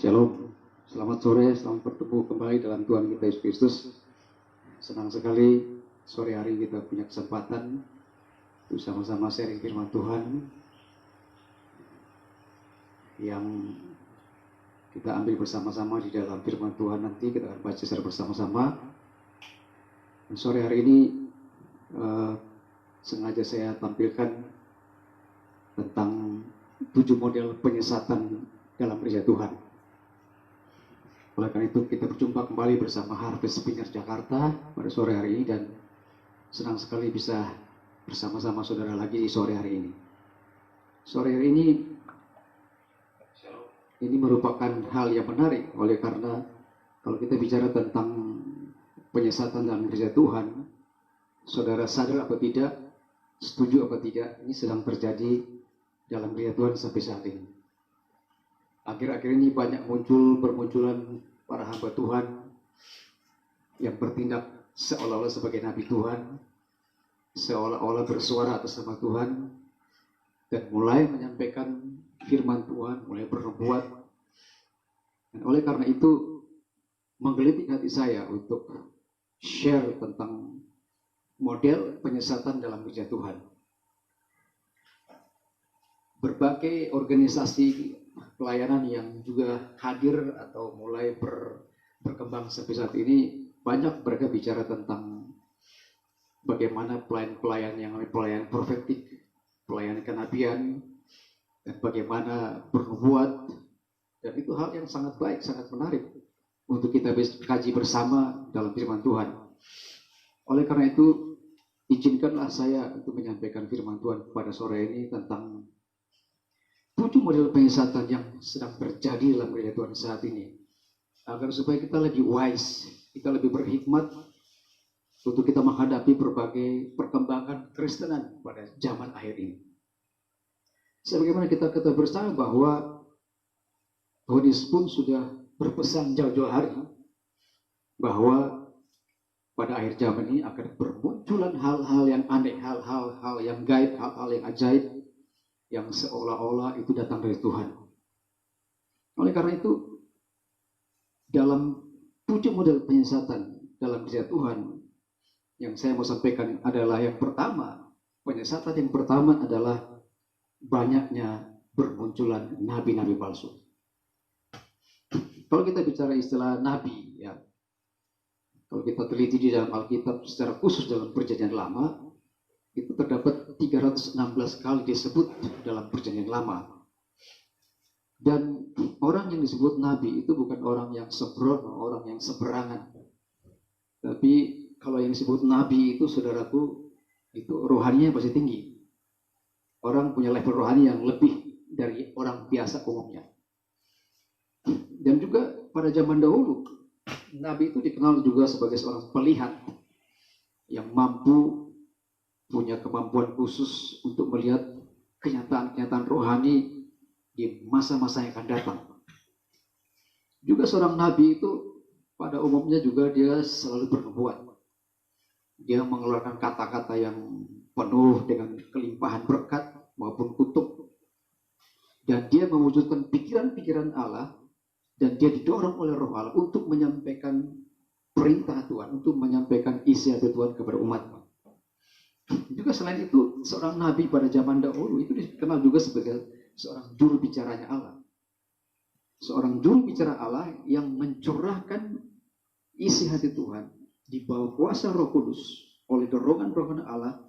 Shalom, selamat sore, selamat bertemu kembali dalam Tuhan kita Yesus Kristus. Senang sekali sore hari kita punya kesempatan untuk sama-sama sharing firman Tuhan yang kita ambil bersama-sama di dalam firman Tuhan. Nanti kita akan baca secara bersama-sama. Dan sore hari ini sengaja saya tampilkan tentang 7 model penyesatan dalam gereja Tuhan. Oleh karena itu kita berjumpa kembali bersama Harvest Vineyard Jakarta pada sore hari ini, dan senang sekali bisa bersama-sama saudara lagi di sore hari ini. Sore hari ini merupakan hal yang menarik, oleh karena kalau kita bicara tentang penyesatan dalam gereja Tuhan, saudara sadar apa tidak, setuju apa tidak, ini sedang terjadi dalam gereja Tuhan sampai saat ini. Akhir-akhir ini banyak bermunculan para hamba Tuhan yang bertindak seolah-olah sebagai nabi Tuhan, seolah-olah bersuara atas nama Tuhan, dan mulai menyampaikan firman Tuhan, mulai bernubuat. Dan oleh karena itu menggelitik hati saya untuk share tentang model penyesatan dalam gereja Tuhan. Berbagai organisasi pelayanan yang juga hadir atau mulai berkembang sampai saat ini, banyak mereka bicara tentang bagaimana pelayan-pelayan yang pelayan profetik, pelayan kenabian, dan bagaimana bernubuat. Dan itu hal yang sangat baik, sangat menarik untuk kita kaji bersama dalam firman Tuhan. Oleh karena itu, izinkanlah saya untuk menyampaikan firman Tuhan pada sore ini tentang 7 model penyesatan yang sedang terjadi dalam gereja Tuhan saat ini, agar supaya kita lebih wise, kita lebih berhikmat untuk kita menghadapi berbagai perkembangan Kristenan pada zaman akhir ini. Sebagaimana kita ketahui bersama bahwa Tuhan Yesus pun sudah berpesan jauh-jauh hari bahwa pada akhir zaman ini akan bermunculan hal-hal yang aneh, hal-hal yang gaib, hal-hal yang ajaib, yang seolah-olah itu datang dari Tuhan. Oleh karena itu, dalam 7 model penyesatan dalam gereja Tuhan, yang saya mau sampaikan adalah yang pertama, penyesatan yang pertama adalah banyaknya bermunculan nabi-nabi palsu. Kalau kita bicara istilah nabi, ya, kalau kita teliti di dalam Alkitab secara khusus dalam Perjanjian Lama, itu terdapat 316 kali disebut dalam Perjanjian Lama. Dan orang yang disebut nabi itu bukan orang yang sembrono, orang yang sembarangan. Tapi kalau yang disebut nabi itu, saudaraku, itu rohaninya pasti tinggi. Orang punya level rohani yang lebih dari orang biasa umumnya. Dan juga pada zaman dahulu, nabi itu dikenal juga sebagai seorang pelihat yang mampu punya kemampuan khusus untuk melihat kenyataan-kenyataan rohani di masa-masa yang akan datang. Juga seorang nabi itu pada umumnya juga dia selalu bernubuat. Dia mengeluarkan kata-kata yang penuh dengan kelimpahan berkat maupun kutuk. Dan dia mewujudkan pikiran-pikiran Allah, dan dia didorong oleh Roh Allah untuk menyampaikan perintah Tuhan, untuk menyampaikan isi hati Tuhan kepada umat. Juga selain itu, seorang nabi pada zaman dahulu itu dikenal juga sebagai seorang juru bicaranya Allah. Seorang juru bicara Allah yang mencurahkan isi hati Tuhan di bawah kuasa Roh Kudus oleh dorongan Allah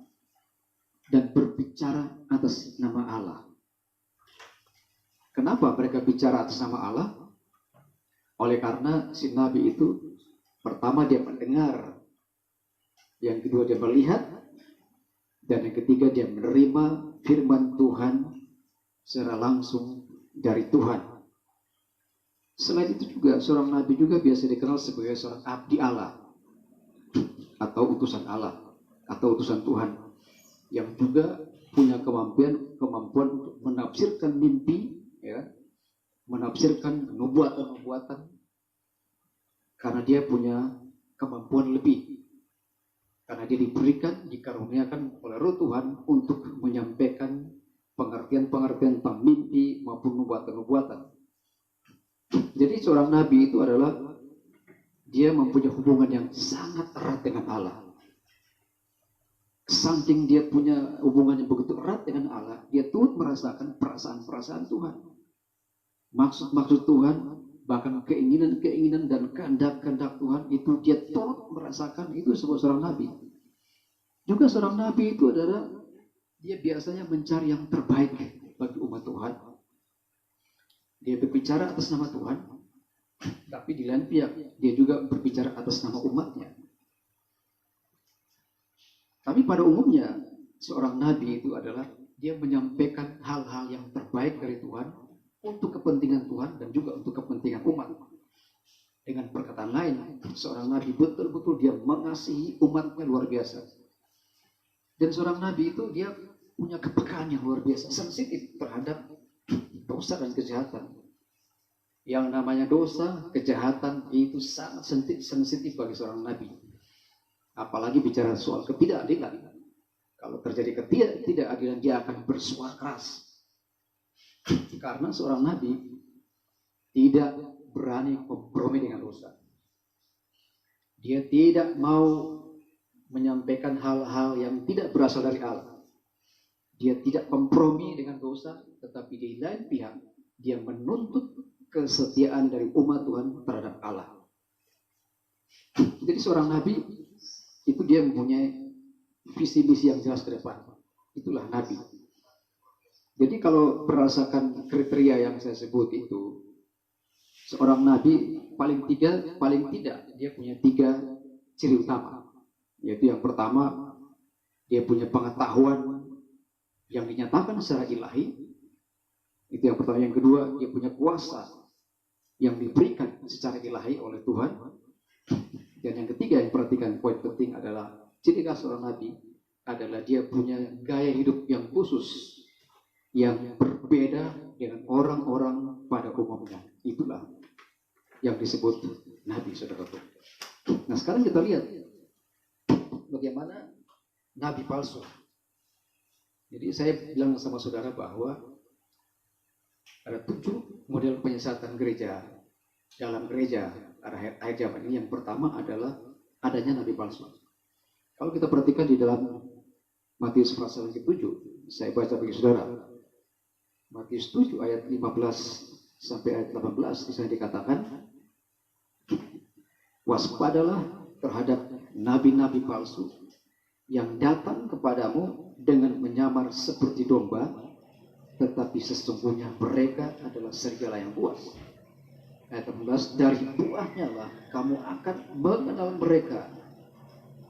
dan berbicara atas nama Allah. Kenapa mereka bicara atas nama Allah? Oleh karena si nabi itu, pertama dia mendengar, yang kedua dia melihat, dan yang ketiga dia menerima firman Tuhan secara langsung dari Tuhan. Selain itu juga seorang nabi juga biasa dikenal sebagai seorang abdi Allah atau utusan Allah atau utusan Tuhan, yang juga punya kemampuan untuk menafsirkan mimpi, ya, menafsirkan nubuatan, karena dia punya kemampuan lebih. Karena dia dikaruniakan oleh Roh Tuhan untuk menyampaikan pengertian-pengertian tentang mimpi maupun nubuatan-nubuatan. Jadi seorang nabi itu adalah dia mempunyai hubungan yang sangat erat dengan Allah. Saking dia punya hubungan yang begitu erat dengan Allah, dia turut merasakan perasaan-perasaan Tuhan. Maksud-maksud Tuhan, bahkan keinginan-keinginan dan kehendak-kehendak Tuhan itu dia turut merasakan. Itu seorang nabi. Juga seorang nabi itu adalah dia biasanya mencari yang terbaik bagi umat Tuhan. Dia berbicara atas nama Tuhan, tapi di lain pihak dia juga berbicara atas nama umatnya. Tapi pada umumnya seorang nabi itu adalah dia menyampaikan hal-hal yang terbaik dari Tuhan untuk kepentingan Tuhan dan juga untuk kepentingan umat. Dengan perkataan lain, seorang nabi betul-betul dia mengasihi umatnya luar biasa. Dan seorang nabi itu dia punya kepekaan yang luar biasa, sensitif terhadap dosa dan kejahatan. Yang namanya dosa, kejahatan itu sangat sensitif bagi seorang nabi. Apalagi bicara soal ketidakadilan. Kalau terjadi ketidakadilan, dia akan bersuara keras. Karena seorang nabi tidak berani kompromi dengan dosa. Dia tidak mau menyampaikan hal-hal yang tidak berasal dari Allah. Dia tidak kompromi dengan dosa, tetapi di lain pihak dia menuntut kesetiaan dari umat Tuhan terhadap Allah. Jadi seorang nabi itu dia mempunyai visi-misi yang jelas ke depan. Itulah nabi. Jadi kalau berdasarkan kriteria yang saya sebut itu, seorang nabi paling tidak dia punya 3 ciri utama. Yaitu yang pertama, dia punya pengetahuan yang dinyatakan secara ilahi. Itu yang pertama. Yang kedua, dia punya kuasa yang diberikan secara ilahi oleh Tuhan. Dan yang ketiga, yang perhatikan poin penting adalah ciri khas seorang nabi adalah dia punya gaya hidup yang khusus, yang berbeda dengan orang-orang pada umumnya. Itulah yang disebut nabi, saudaraku. Nah, sekarang kita lihat bagaimana nabi palsu. Jadi saya bilang sama saudara bahwa ada 7 model penyesatan gereja. Dalam gereja akhir zaman ini, yang pertama adalah adanya nabi palsu. Kalau kita perhatikan di dalam Matius pasal 7, saya baca bagi saudara. Matius 7 ayat 15 sampai ayat 18, di sana dikatakan, waspadalah terhadap nabi-nabi palsu yang datang kepadamu dengan menyamar seperti domba, tetapi sesungguhnya mereka adalah serigala yang buas. Ayat 18, dari buahnya lah kamu akan mengenal mereka.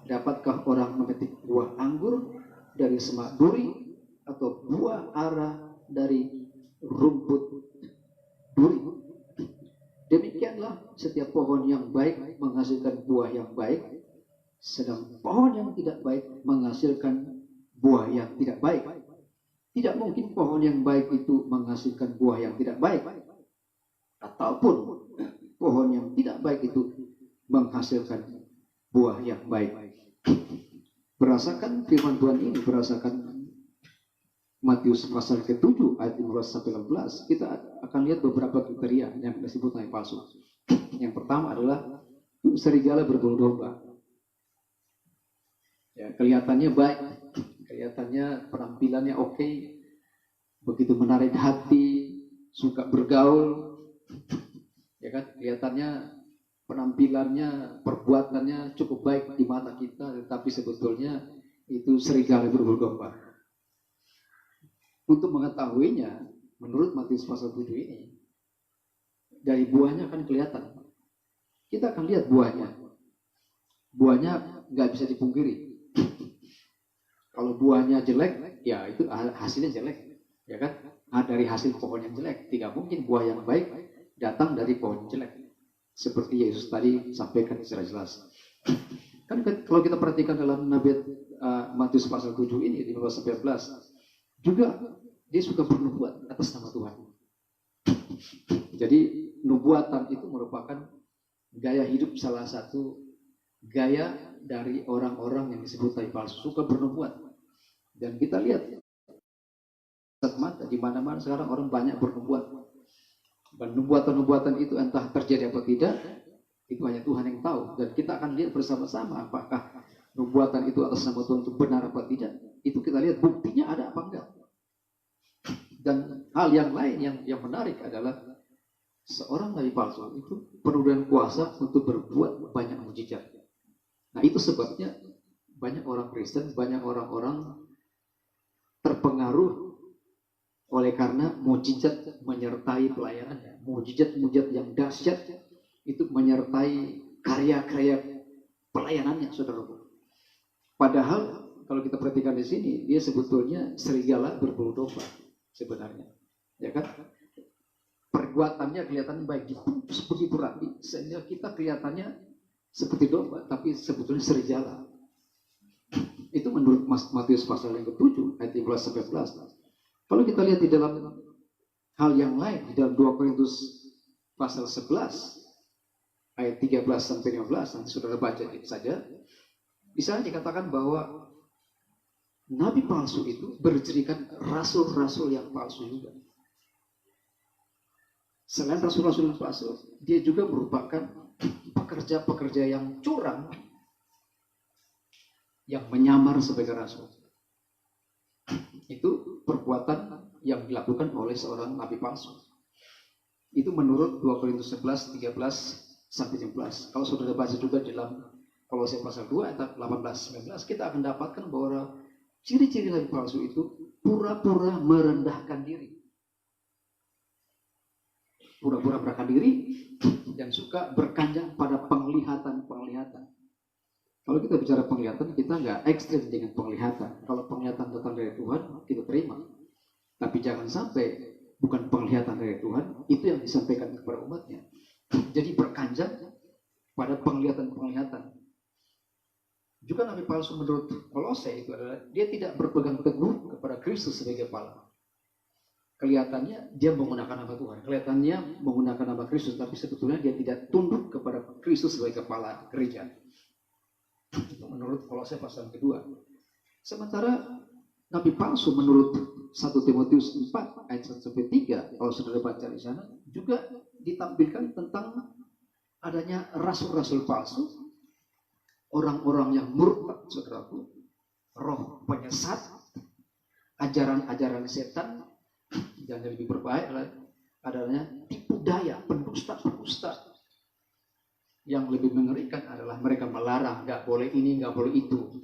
Dapatkah orang memetik buah anggur dari semak duri, atau buah ara dari rumput duri? Demikianlah setiap pohon yang baik menghasilkan buah yang baik, sedang pohon yang tidak baik menghasilkan buah yang tidak baik. Tidak mungkin pohon yang baik itu menghasilkan buah yang tidak baik, ataupun pohon yang tidak baik itu menghasilkan buah yang baik. Berdasarkan firman Tuhan ini, berdasarkan Matius pasal ke-7 ayat 15 sampai 16, kita akan lihat beberapa kriteria yang disebut nabi palsu. Yang pertama adalah serigala berbulu domba. Ya, kelihatannya baik, kelihatannya penampilannya oke, begitu menarik hati, suka bergaul, ya kan? Kelihatannya penampilannya, perbuatannya cukup baik di mata kita, tetapi sebetulnya itu serigala berbulu domba. Untuk mengetahuinya, menurut Matius pasal 7 ini, dari buahnya akan kelihatan. Kita akan lihat buahnya. Buahnya nggak bisa dipungkiri. Kalau buahnya jelek, ya itu hasilnya jelek, ya kan? Nah, dari hasil pohon yang jelek, tidak mungkin buah yang baik datang dari pohon yang jelek. Seperti Yesus tadi sampaikan secara jelas. Kan kalau kita perhatikan dalam Matius pasal 7 ini, 15-11, juga dia suka bernubuat atas nama Tuhan. Jadi nubuatan itu merupakan gaya hidup, salah satu gaya dari orang-orang yang disebut nabi palsu, suka bernubuat. Dan kita lihat di mana-mana sekarang orang banyak bernubuat. Dan nubuatan-nubuatan itu entah terjadi apa tidak, itu hanya Tuhan yang tahu. Dan kita akan lihat bersama-sama apakah nubuatan itu atas nama Tuhan itu benar apa tidak. Itu kita lihat buktinya ada apa enggak. Dan hal yang lain yang menarik adalah seorang nabi palsu itu penuh dengan kuasa untuk berbuat banyak mujizat. Nah itu sebabnya banyak orang Kristen, banyak orang-orang terpengaruh oleh karena mujizat menyertai pelayanannya. Mujizat-mujizat yang dahsyat itu menyertai karya-karya pelayanannya, saudaraku. Padahal kalau kita perhatikan di sini, dia sebetulnya serigala berbulu domba sebenarnya, ya kan? Perbuatannya kelihatan baik, begitu rapi, sehingga kita kelihatannya seperti domba, tapi sebetulnya serigala. Itu menurut Matius pasal yang ke-7 ayat 15 sampai 11. Kalau kita lihat di dalam hal yang lain, di dalam 2 Korintus pasal 11 ayat 13 sampai 15, nanti saudara baca saja. Di sana dikatakan bahwa nabi palsu itu berjadikan rasul-rasul yang palsu juga. Selain rasul-rasul yang palsu, dia juga merupakan pekerja-pekerja yang curang yang menyamar sebagai rasul. Itu perbuatan yang dilakukan oleh seorang nabi palsu. Itu menurut 2 Korintus 11, 13 sampai 17. Kalau saudara baca juga dalam Kolose pasal 2 ayat 18, 19, kita akan dapatkan bahwa ciri-ciri nabi palsu itu pura-pura merendahkan diri. Pura-pura merendahkan diri dan suka berkanjang pada penglihatan-penglihatan. Kalau kita bicara penglihatan, kita nggak ekstrim dengan penglihatan. Kalau penglihatan datang dari Tuhan, kita terima. Tapi jangan sampai bukan penglihatan dari Tuhan, itu yang disampaikan kepada umatnya. Jadi berkanjang pada penglihatan-penglihatan. Juga nabi palsu menurut Kolose itu adalah dia tidak berpegang teguh kepada Kristus sebagai kepala. Kelihatannya dia menggunakan nama Tuhan, kelihatannya menggunakan nama Kristus, tapi sebetulnya dia tidak tunduk kepada Kristus sebagai kepala gereja. Itu menurut Kolose pasal kedua. Sementara nabi palsu menurut 1 Timotius 4 ayat 1 sampai 3, kalau saudara baca di sana juga ditampilkan tentang adanya rasul-rasul palsu, orang-orang yang murtad, saudaraku, roh penyesat, ajaran-ajaran setan, dan yang lebih berbahaya adalah tipu daya, pendusta-pendusta. Yang lebih mengerikan adalah mereka melarang, nggak boleh ini, nggak boleh itu,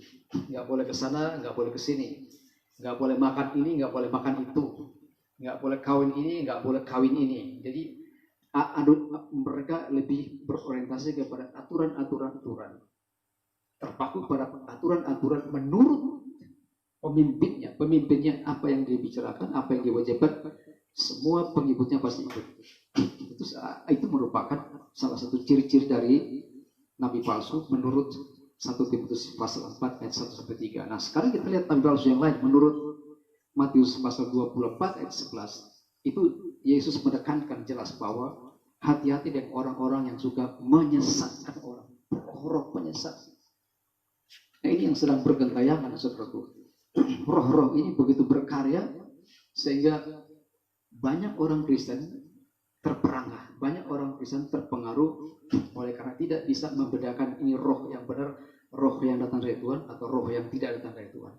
nggak boleh ke sana, nggak boleh ke sini, nggak boleh makan ini, nggak boleh makan itu, nggak boleh kawin ini, nggak boleh kawin ini. Jadi mereka lebih berorientasi kepada aturan-aturan, terpaku pada aturan-aturan menurut pemimpinnya apa yang dia bicarakan, apa yang dia wajibkan, semua pengikutnya pasti ikut. Itu merupakan salah satu ciri-ciri dari nabi palsu menurut 1 Timotius pasal 4 ayat 1 sampai 3. Nah, sekarang kita lihat nabi palsu yang lain menurut Matius pasal 24 ayat 11. Itu Yesus menekankan jelas bahwa hati-hati dengan orang-orang yang suka menyesatkan orang, roh penyesat. Nah, ini yang sedang bergentayangan, saudaraku. Roh-roh ini begitu berkarya sehingga banyak orang Kristen terperangah, banyak orang Kristen terpengaruh oleh karena tidak bisa membedakan ini roh yang benar, roh yang datang dari Tuhan atau roh yang tidak datang dari Tuhan.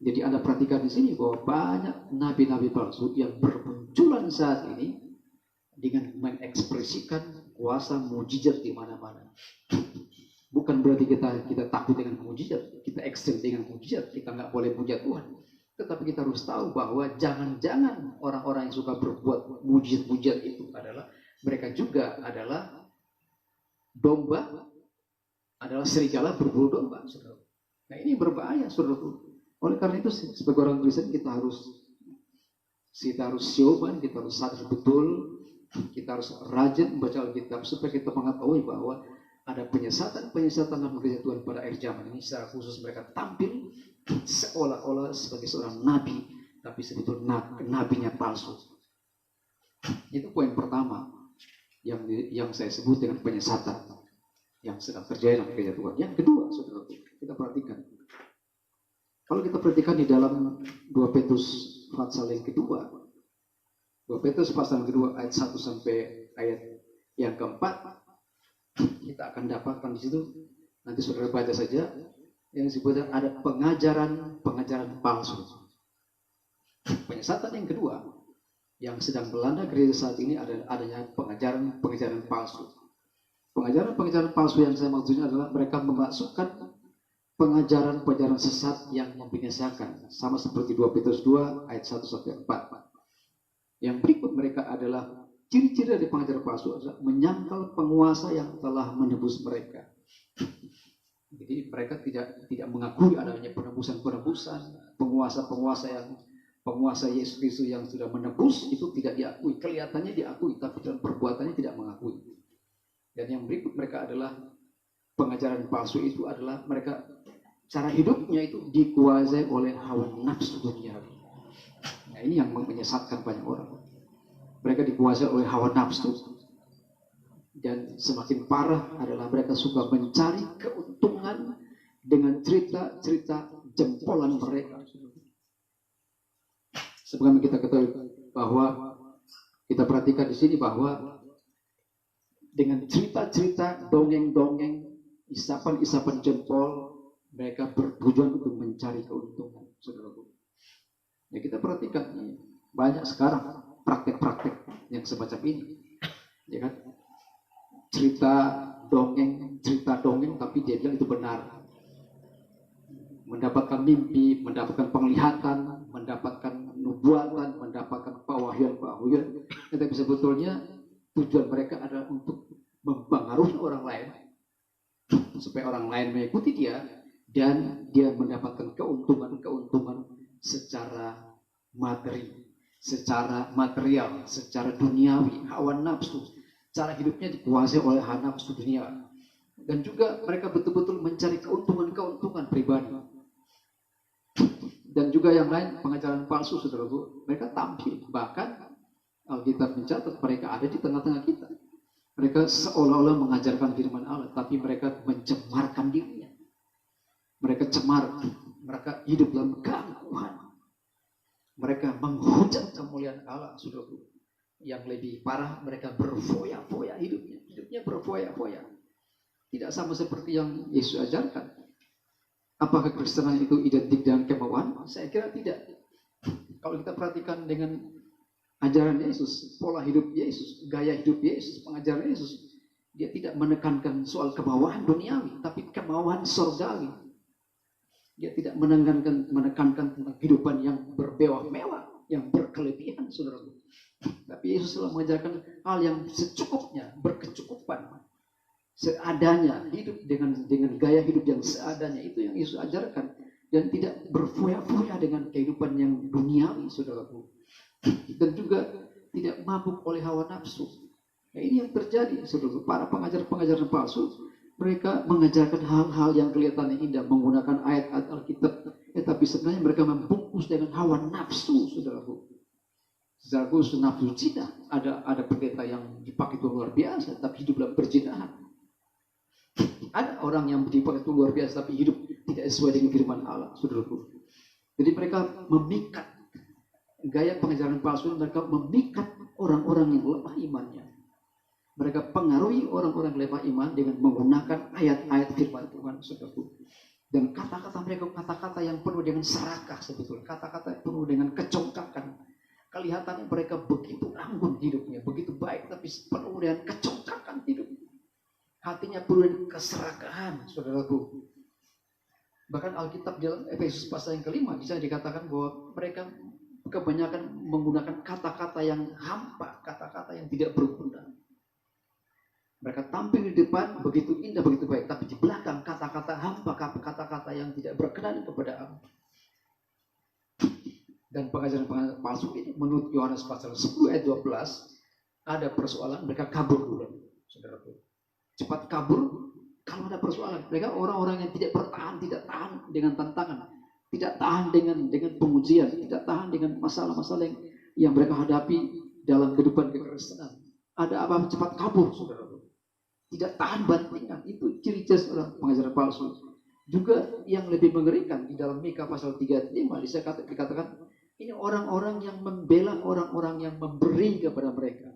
Jadi Anda perhatikan di sini bahwa banyak nabi-nabi palsu yang bermunculan saat ini dengan mengekspresikan kuasa mujizat di mana-mana. Bukan berarti kita takut dengan mujizat, kita ekstrim dengan mujizat, kita nggak boleh puja Tuhan. Tetapi kita harus tahu bahwa jangan-jangan orang-orang yang suka berbuat mujizat-mujizat itu adalah mereka juga adalah domba, adalah serigala berbulu domba, saudara. Nah ini berbahaya, saudara. Oleh karena itu sebagai orang Kristen kita harus sioban, kita harus sadar betul, kita harus rajin membaca Alkitab supaya kita mengetahui bahwa ada penyesatan dalam gereja Tuhan pada akhir zaman ini. Secara khusus mereka tampil seolah-olah sebagai seorang nabi, tapi sebetulnya nabinya palsu. Itu poin pertama yang saya sebut dengan penyesatan yang sedang terjadi dalam gereja Tuhan. Yang kedua, saudara, kita perhatikan. Kalau kita perhatikan di dalam 2 Petrus pasal yang kedua, 2 Petrus pasal kedua ayat 1 sampai ayat yang keempat, kita akan dapatkan di situ. Nanti saudara baca saja yang disebutkan ada pengajaran palsu. Penyesatan yang kedua yang sedang melanda gereja saat ini adanya pengajaran palsu. Pengajaran palsu yang saya maksudnya adalah mereka memasukkan pengajaran sesat yang membinasakan, sama seperti 2 Petrus 2 ayat 1 sampai 4. Yang berikut mereka adalah ciri-ciri dari pengajaran palsu adalah menyangkal penguasa yang telah menebus mereka. Jadi mereka tidak mengakui adanya penebusan, penguasa Yesus Kristus yang sudah menebus itu tidak diakui. Kelihatannya diakui, tapi dalam perbuatannya tidak mengakui. Dan yang berikut mereka adalah pengajaran palsu itu adalah mereka cara hidupnya itu dikuasai oleh hawa nafsu duniawi. Nah, ini yang menyesatkan banyak orang. Mereka dikuasai oleh hawa nafsu. Dan semakin parah adalah mereka suka mencari keuntungan dengan cerita-cerita jempolan mereka. Sebagaimana kita ketahui bahwa kita perhatikan di sini bahwa dengan cerita-cerita dongeng-dongeng, isapan-isapan jempol, mereka bertujuan untuk mencari keuntungan, saudaraku. Ya, kita perhatikan banyak sekarang praktek-praktek yang semacam ini, ya kan? Cerita dongeng, tapi dia bilang itu benar. Mendapatkan mimpi, mendapatkan penglihatan, mendapatkan nubuatan, mendapatkan pewahyuan. Tetapi sebetulnya tujuan mereka adalah untuk mempengaruhi orang lain, supaya orang lain mengikuti dia, dan dia mendapatkan keuntungan secara materi, secara material, secara duniawi, hawa nafsu. Cara hidupnya dikuasai oleh hawa nafsu dunia. Dan juga mereka betul-betul mencari keuntungan pribadi. Dan juga yang lain, pengajaran palsu, saudaraku, mereka tampil. Bahkan Alkitab mencatat mereka ada di tengah-tengah kita. Mereka seolah-olah mengajarkan firman Allah, tapi mereka mencemarkan dirinya. Mereka cemar, mereka hidup dalam gangguan. Mereka menghujat kemuliaan Allah, saudaraku. Yang lebih parah, mereka berfoya-foya hidupnya berfoya-foya. Tidak sama seperti yang Yesus ajarkan. Apakah Kristenan itu identik dengan kemauan? Saya kira tidak. Kalau kita perhatikan dengan ajaran Yesus, pola hidup Yesus, gaya hidup Yesus, pengajaran Yesus, dia tidak menekankan soal kemauan duniawi, tapi kemauan surgawi. Dia tidak menekankan tentang kehidupan yang bermewah-mewah, yang berkelebihan, saudaraku. Tapi Yesus selalu mengajarkan hal yang secukupnya, berkecukupan, seadanya, hidup dengan gaya hidup yang seadanya. Itu yang Yesus ajarkan, dan tidak berfoya-foya dengan kehidupan yang duniawi, saudaraku. Dan juga tidak mabuk oleh hawa nafsu. Nah, ini yang terjadi, saudaraku. Para pengajar palsu, mereka mengajarkan hal-hal yang kelihatannya indah, menggunakan ayat-ayat Alkitab, tapi sebenarnya mereka membungkus dengan hawa nafsu, saudaraku. Secara khusus nafsu zina, ada pendeta yang dipakai itu luar biasa, tapi hidup dalam perzinahan. Ada orang yang dipakai itu luar biasa, tapi hidup tidak sesuai dengan firman Allah, saudaraku. Jadi mereka memikat, gaya pengajaran palsu, mereka memikat orang-orang yang lemah imannya. Mereka pengaruhi orang-orang lemah iman dengan menggunakan ayat-ayat firman Tuhan, saudaraku. Dan kata-kata mereka, kata-kata yang penuh dengan serakah, sebetulnya kata-kata yang penuh dengan kecongkakan. Kelihatannya mereka begitu anggun hidupnya, begitu baik, tapi penuh dengan kecongkakan hidupnya. Hatinya penuh dengan keserakahan, saudaraku. Bahkan Alkitab dalam Efesus pasal yang kelima bisa dikatakan bahwa mereka kebanyakan menggunakan kata-kata yang hampa, kata-kata yang tidak berguna. Mereka tampil di depan begitu indah, begitu baik, tapi di belakang kata-kata hampa, kata-kata yang tidak berkenan kepada Allah. Dan pengajaran palsu ini menurut Yohanes pasal 10 ayat 12 ada persoalan, mereka kabur dulu, saudaraku. Cepat kabur kalau ada persoalan. Mereka orang-orang yang tidak bertahan, tidak tahan dengan tantangan, tidak tahan dengan pengujian, tidak tahan dengan masalah-masalah yang mereka hadapi dalam kehidupan kekristenan. Ada apa? Cepat kabur, saudaraku. Tidak tahan bantingan. Itu ciri-ciri orang pengajaran palsu. Juga yang lebih mengerikan di dalam Mika pasal 3:5 dikatakan Ini orang-orang yang membela orang-orang yang memberi kepada mereka.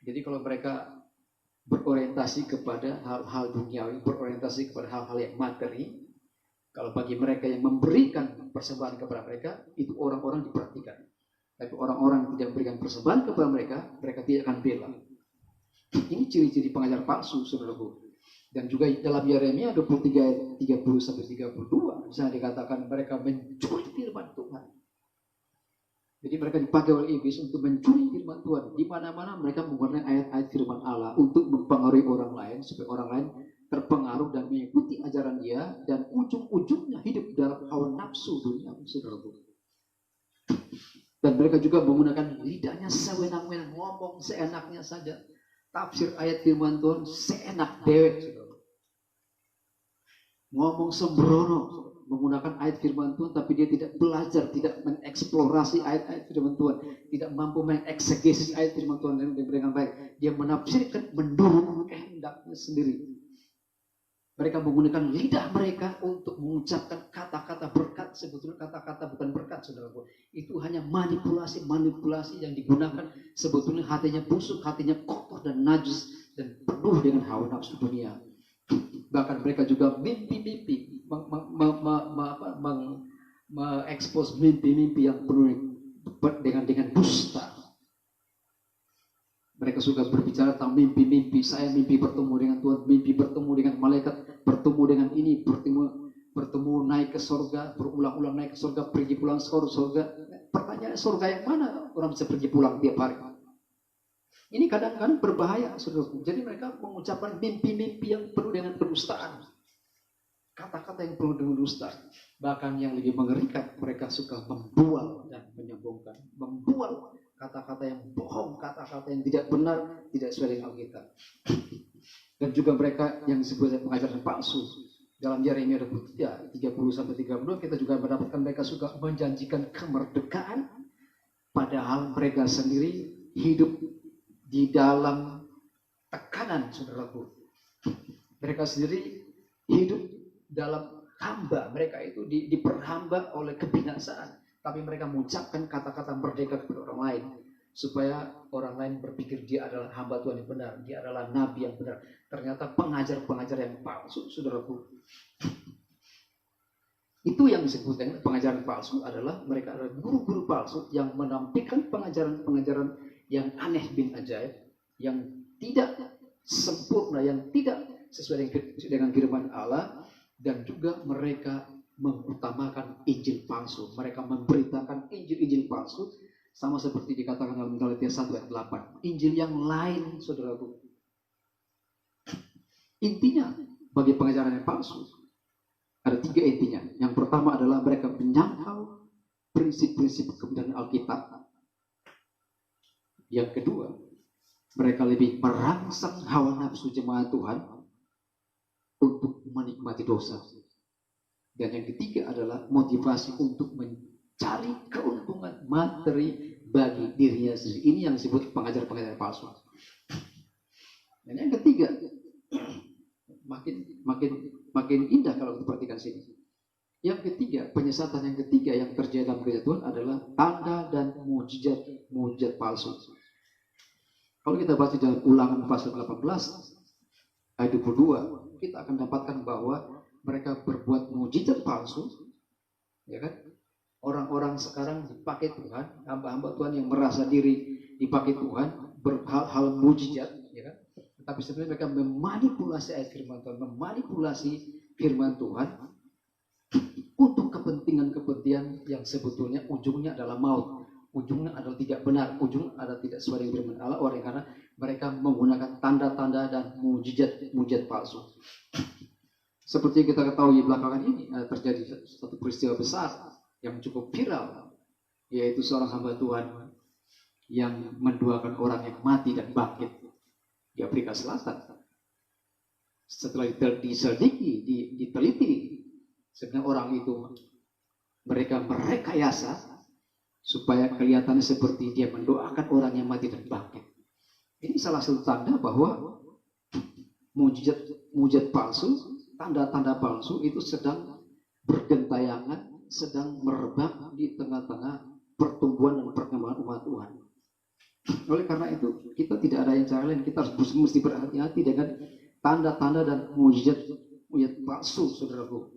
Jadi kalau mereka berorientasi kepada hal-hal duniawi, berorientasi kepada hal-hal yang materi, kalau bagi mereka yang memberikan persembahan kepada mereka, itu orang-orang diperhatikan. Tapi orang-orang yang tidak memberikan persembahan kepada mereka, mereka tidak akan bela. Ini ciri-ciri pengajar palsu, saudaraku. Dan juga dalam Yeremia 23 30-32 bisa dikatakan mereka mencuri firman Tuhan. Jadi mereka dipakai oleh iblis untuk mencuri firman Tuhan. Di mana-mana mereka menggunakan ayat-ayat firman Allah untuk mempengaruhi orang lain supaya orang lain terpengaruh dan mengikuti ajaran dia, dan ujung-ujungnya hidup dalam hawa nafsu dunia, saudaraku. Dan mereka juga menggunakan lidahnya sewenang-wenang, ngomong seenaknya saja. Tafsir ayat firman Tuhan seenak dewek, saudara. Ngomong sembrono, menggunakan ayat firman Tuhan, tapi dia tidak belajar, tidak mengeksplorasi ayat-ayat firman Tuhan, tidak mampu mengeksegesis ayat firman Tuhan dengan baik. Dia menafsirkan menurut kehendaknya sendiri. Mereka menggunakan lidah mereka untuk mengucapkan kata-kata berkat. Sebetulnya kata-kata bukan berkat, saudaraku. Itu hanya manipulasi yang digunakan. Sebetulnya hatinya busuk, hatinya kotor dan najis, dan penuh dengan hawa nafsu dunia. Bahkan mereka juga mimpi-mimpi, mengekspos mimpi-mimpi yang penuh dengan dusta. Mereka suka berbicara tentang mimpi-mimpi. Saya mimpi bertemu dengan Tuhan, mimpi bertemu dengan malaikat, bertemu dengan ini, bertemu naik ke surga, berulang-ulang naik ke surga, pergi pulang surga. Pertanyaan, surga yang mana orang bisa pergi pulang tiap hari? Ini kadang-kadang berbahaya, saudara. Jadi mereka mengucapkan mimpi-mimpi yang penuh dengan kedustaan. Kata-kata yang penuh dengan dusta. Bahkan yang lebih mengerikan, mereka suka membual dan menyombongkan. Membual kata-kata yang bohong, kata-kata yang tidak benar, tidak sesuai dengan Alkitab. Dan juga mereka yang disebut pengajaran palsu. Dalam Yeremia 30-32 kita juga mendapatkan mereka suka menjanjikan kemerdekaan, padahal mereka sendiri hidup di dalam tekanan, saudaraku. Mereka sendiri hidup dalam hamba. Mereka itu diperhamba oleh kebinasaan. Tapi mereka mengucapkan kata-kata merdeka kepada orang lain, supaya orang lain berpikir dia adalah hamba Tuhan yang benar, dia adalah nabi yang benar. Ternyata pengajar-pengajar yang palsu, saudaraku. Itu yang disebut dengan pengajaran palsu, adalah mereka adalah guru-guru palsu yang menampilkan pengajaran-pengajaran yang aneh bin ajaib, yang tidak sempurna, yang tidak sesuai dengan firman Allah. Dan juga mereka mengutamakan Injil palsu. Mereka memberitakan Injil-Injil palsu, sama seperti dikatakan dalam Galatia 1 ayat 8. Injil yang lain, saudaraku. Intinya bagi pengajaran yang palsu ada 3 intinya. Yang pertama adalah mereka menyangkal prinsip-prinsip kebenaran Alkitab. Yang kedua, mereka lebih merangsang hawa nafsu jemaat Tuhan untuk menikmati dosa. Dan yang ketiga adalah motivasi untuk mencari keuntungan materi bagi dirinya sendiri. Ini yang disebut pengajar-pengajar palsu. Dan yang ketiga, makin indah kalau kita perhatikan sini. Yang ketiga, penyesatan yang ketiga yang terjadi dalam gereja Tuhan adalah tanda dan mujizat palsu. Kalau kita baca dalam Ulangan pasal 18 ayat 22, kita akan dapatkan bahwa mereka berbuat mujizat palsu, ya kan? Orang-orang sekarang dipakai Tuhan, hamba-hamba Tuhan yang merasa diri dipakai Tuhan, berhal-hal mujizat, ya kan? Tapi sebenarnya mereka memanipulasi ayat firman Tuhan, memanipulasi firman Tuhan untuk kepentingan-kepentingan yang sebetulnya ujungnya adalah maut, ujungnya adalah tidak benar, ujungnya adalah tidak sesuai dengan firman Allah, oleh karena mereka menggunakan tanda-tanda dan mujizat palsu. Seperti kita ketahui belakangan ini terjadi satu peristiwa besar yang cukup viral, yaitu seorang hamba Tuhan yang mendoakan orang yang mati dan bangkit di Afrika Selatan. Setelah diselidiki, diteliti, sebenarnya orang itu mereka merekayasa supaya kelihatannya seperti dia mendoakan orang yang mati dan bangkit. Ini salah satu tanda bahwa mujizat palsu, tanda-tanda palsu itu sedang bergentayangan, sedang merebak di tengah-tengah pertumbuhan dan perkembangan umat Tuhan. Oleh karena itu, kita tidak ada yang cara lain. Kita harus mesti berhati-hati dengan tanda-tanda dan mujizat palsu, saudaraku.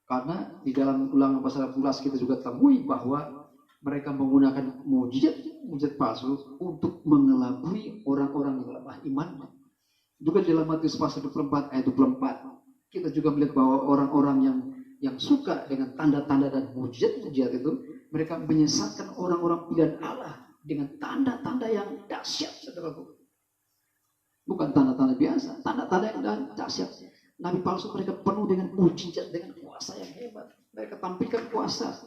Karena di dalam Ulangan pasal 18 kita juga temui bahwa mereka menggunakan mujizat palsu untuk mengelabui orang-orang yang lemah imannya. Juga di dalam Matius pasal 24 ayat 24 kita juga melihat bahwa orang-orang yang suka dengan tanda-tanda dan mujizat itu, mereka menyesatkan orang-orang pilihan Allah dengan tanda-tanda yang dahsyat, saudaraku. Bukan tanda-tanda biasa, tanda-tanda yang dahsyat. Nabi palsu mereka penuh dengan mujizat, dengan kuasa yang hebat. Mereka tampilkan kuasa.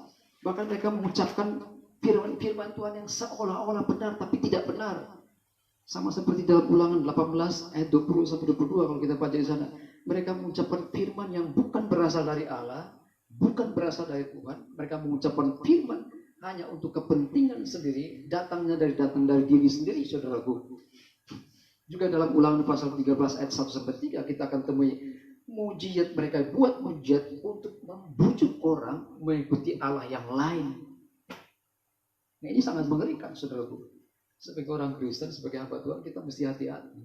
Bahkan mereka mengucapkan firman Tuhan yang seolah-olah benar tapi tidak benar. Sama seperti dalam Ulangan 18 ayat 20-22 kalau kita baca di sana. Mereka mengucapkan firman yang bukan berasal dari Allah, bukan berasal dari Tuhan. Mereka mengucapkan firman hanya untuk kepentingan sendiri, datang dari diri sendiri, saudaraku. Juga dalam Ulangan pasal 13 ayat 1-3 kita akan temui mujizat, mereka buat mujizat untuk membujuk orang mengikuti Allah yang lain. Nah, ini sangat mengerikan, saudaraku. Sebagai orang Kristen, sebagai hamba Tuhan, kita mesti hati-hati.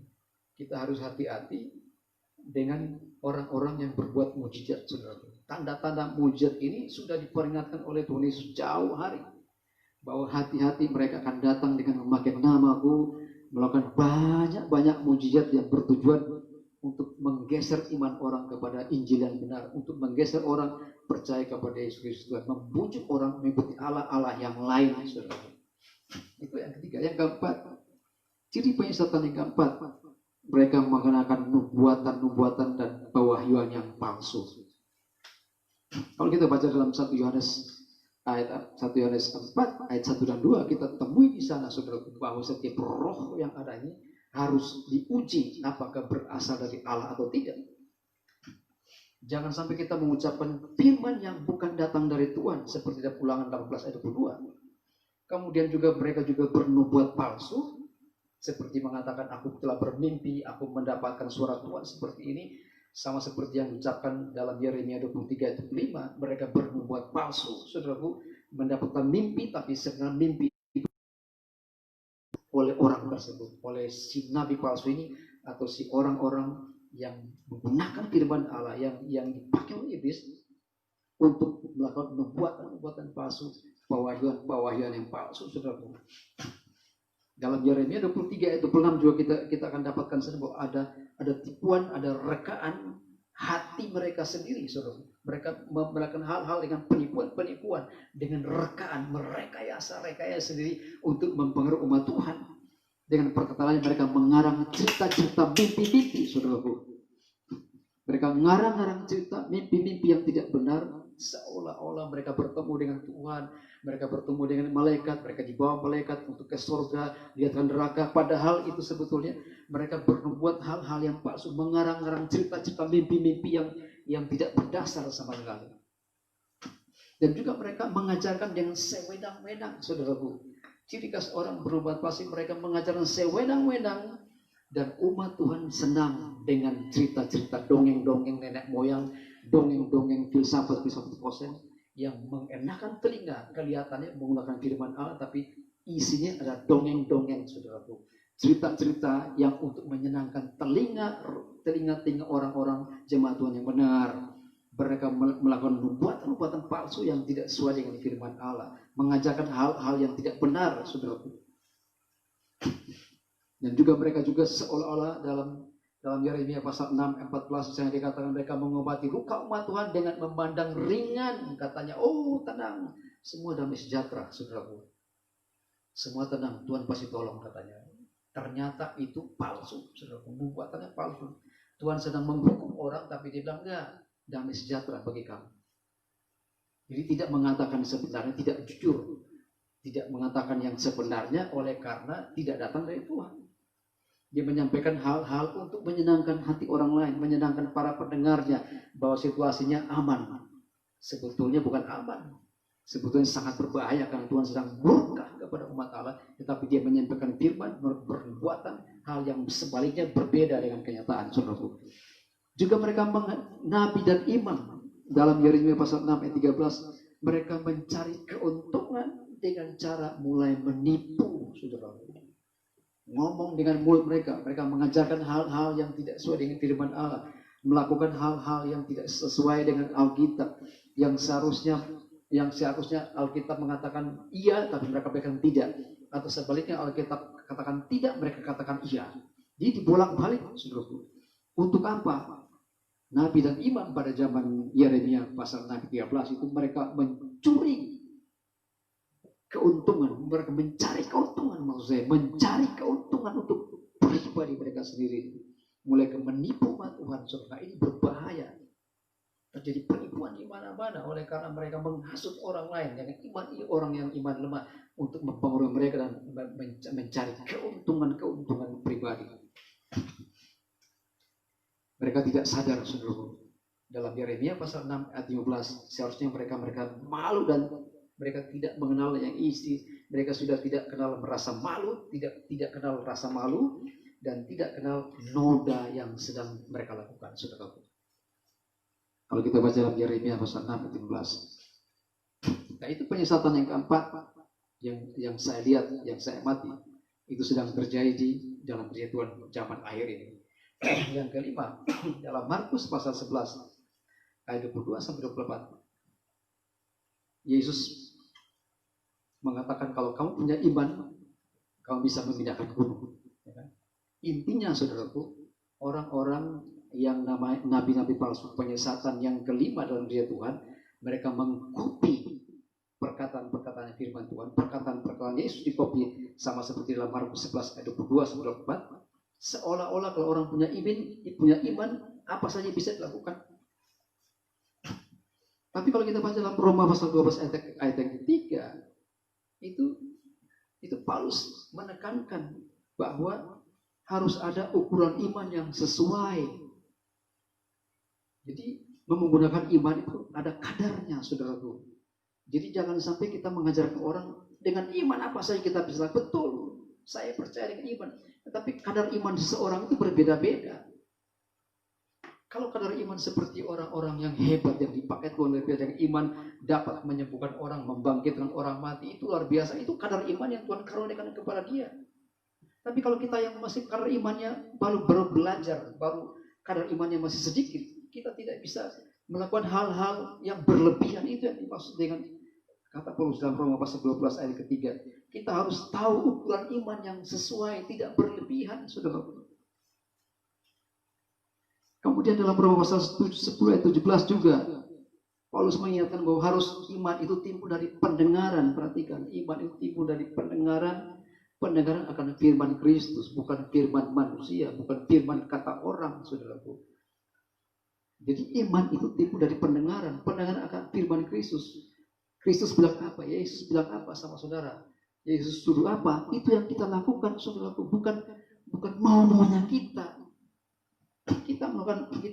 Kita harus hati-hati dengan orang-orang yang berbuat mujizat, saudaraku. Tanda-tanda mujizat ini sudah diperingatkan oleh Tuhan Yesus jauh hari. Bahwa hati-hati mereka akan datang dengan memakai namaku, melakukan banyak mujizat yang bertujuan untuk menggeser iman orang kepada Injil yang benar, untuk menggeser orang percaya kepada Yesus Kristus Tuhan, membujuk orang mengikuti Allah yang lain, saudara. Itu yang ketiga. Yang keempat, ciri penyesatan yang keempat, mereka mengenakan nubuatan dan pewahyuan yang palsu. Kalau kita baca dalam 1 Yohanes 4 ayat 1 dan 2, kita temui di sana, saudara, bahwa setiap roh yang ada ini harus diuji apakah berasal dari Allah atau tidak. Jangan sampai kita mengucapkan firman yang bukan datang dari Tuhan, seperti dalam Ulangan 18 ayat 22. Kemudian juga mereka juga bernubuat palsu, seperti mengatakan aku telah bermimpi, aku mendapatkan suara Tuhan seperti ini. Sama seperti yang diucapkan dalam Yeremia 23 ayat 5, mereka bernubuat palsu, saudaraku, mendapatkan mimpi, tapi sebenarnya mimpi oleh orang tersebut, oleh si nabi palsu ini, atau si orang-orang yang menggunakan firman Allah yang dipakai oleh iblis untuk melakukan nubuatan palsu, pewahyuan yang palsu, saudaraku. Dalam Yeremia 23 ayat 26 juga kita akan dapatkan bahwa ada tipuan, ada rekaan hati mereka sendiri, saudara. Mereka melakukan hal-hal dengan penipuan, dengan rekaan, merekayasa sendiri untuk mempengaruhi umat Tuhan. Dengan perkataannya mereka mengarang cerita-cerita mimpi-mimpi, saudaraku. Mereka mengarang cerita mimpi-mimpi yang tidak benar, seolah-olah mereka bertemu dengan Tuhan, mereka bertemu dengan malaikat, mereka dibawa malaikat untuk ke surga, lihat neraka. Padahal itu sebetulnya mereka berbuat hal-hal yang palsu, mengarang-arang cerita-cerita mimpi-mimpi yang tidak berdasar sama sekali. Dan juga mereka mengajarkan dengan sewenang-wenang, saudaraku. Ciri khas orang berbuat palsu, mereka mengajarkan sewenang-wenang. Dan umat Tuhan senang dengan cerita-cerita dongeng-dongeng nenek moyang, dongeng-dongeng filsafat kosen yang mengenakan telinga. Kelihatannya menggunakan firman Allah, tapi isinya adalah dongeng-dongeng, saudaraku. Cerita-cerita yang untuk menyenangkan telinga orang-orang jemaat Tuhan yang benar. Mereka melakukan nubuatan palsu yang tidak sesuai dengan firman Allah, mengajarkan hal-hal yang tidak benar, saudaraku. Dan juga mereka juga seolah-olah dalam Yeremia pasal 6 14 yang dikatakan mereka mengobati luka umat Tuhan dengan memandang ringan, katanya, oh tenang, semua damai sejahtera, saudaraku. Semua tenang, Tuhan pasti tolong, katanya. Ternyata itu palsu, saudaraku, nubuatannya palsu. Tuhan sedang menghukum orang, tapi dia bilang enggak, damai sejahtera bagi kamu. Jadi tidak mengatakan sebenarnya, tidak jujur, tidak mengatakan yang sebenarnya oleh karena tidak datang dari Tuhan. Dia menyampaikan hal-hal untuk menyenangkan hati orang lain, menyenangkan para pendengarnya, bahwa situasinya aman. Sebetulnya bukan aman. Sebetulnya sangat berbahaya karena Tuhan sedang murka kepada umat Allah, tetapi dia menyampaikan firman, perbuatan, hal yang sebaliknya berbeda dengan kenyataan, saudaraku. Juga mereka nabi dan imam. Dalam Yeremia pasal 6 ayat 13, mereka mencari keuntungan dengan cara mulai menipu, saudara. Ngomong dengan mulut mereka mengajarkan hal-hal yang tidak sesuai dengan firman Allah, melakukan hal-hal yang tidak sesuai dengan Alkitab, yang seharusnya Alkitab mengatakan iya, tapi mereka katakan tidak, atau sebaliknya Alkitab katakan tidak, mereka katakan iya. Jadi dibolak-balik, saudaraku. Untuk apa? Nabi dan imam pada zaman Yeremia pasal 13 itu mereka mencuri keuntungan, mereka mencari keuntungan, maksud saya mencari keuntungan untuk pribadi mereka sendiri, mulai ke menipu umat Tuhan. Saudara, ini berbahaya. Terjadi penipuan di mana-mana oleh karena mereka menghasut orang lain dengan orang yang iman lemah untuk mempengaruhi mereka dan mencari keuntungan pribadi. Mereka tidak sadar, saudara. Dalam Yeremia pasal 6 ayat 15, seharusnya mereka malu dan mereka tidak mengenal yang isi. Mereka sudah tidak kenal merasa malu, tidak kenal rasa malu, dan tidak kenal noda yang sedang mereka lakukan, saudara. Kalau kita baca dalam Yeremia pasal 6 ayat 15. Nah, itu penyesatan yang keempat yang saya lihat, yang saya amati, itu sedang terjadi dalam perhitungan zaman akhir ini. Yang kelima, dalam Markus pasal 11 ayat 22 sampai 24. Yesus mengatakan kalau kamu punya iman, kamu bisa memindahkan gunung. Intinya, saudaraku, orang-orang yang nabi-nabi palsu, penyesatan yang kelima dalam dia Tuhan, mereka mengikuti perkataan-perkataan firman Tuhan, perkataan-perkataan Yesus dikopi, sama seperti dalam Markus 11 ayat 22 sampai 24. Seolah-olah kalau orang punya iman, apa saja bisa dilakukan. Tapi kalau kita baca dalam Roma pasal 12 ayat yang ketiga, itu Paulus menekankan bahwa harus ada ukuran iman yang sesuai. Jadi menggunakan iman itu ada kadarnya, saudaraku. Jadi jangan sampai kita mengajarkan orang dengan iman apa saja kita bisa. Betul, saya percaya dengan iman. Tetapi kadar iman seseorang itu berbeda-beda. Kalau kadar iman seperti orang-orang yang hebat yang dipakai Tuhan dengan iman dapat menyembuhkan orang, membangkitkan orang mati, itu luar biasa. Itu kadar iman yang Tuhan karuniakan kepada dia. Tapi kalau kita yang masih kadar imannya baru belajar, baru kadar imannya masih sedikit, kita tidak bisa melakukan hal-hal yang berlebihan. Itu yang dimaksud dengan kata Paulus dalam Roma pasal 12 ayat ketiga. Kita harus tahu ukuran iman yang sesuai, tidak berlebihan, saudara. Kemudian dalam Roma pasal 10 ayat 17 juga Paulus mengingatkan bahwa harus iman itu timbul dari pendengaran. Perhatikan, iman itu timbul dari pendengaran akan firman Kristus, bukan firman manusia, bukan firman kata orang, saudaraku. Jadi iman itu timbul dari pendengaran akan firman Kristus. Kristus bilang apa? Yesus bilang apa sama saudara? Yesus suruh apa? Itu yang kita lakukan, saudaraku. Bukan mau-maunya kita. Kita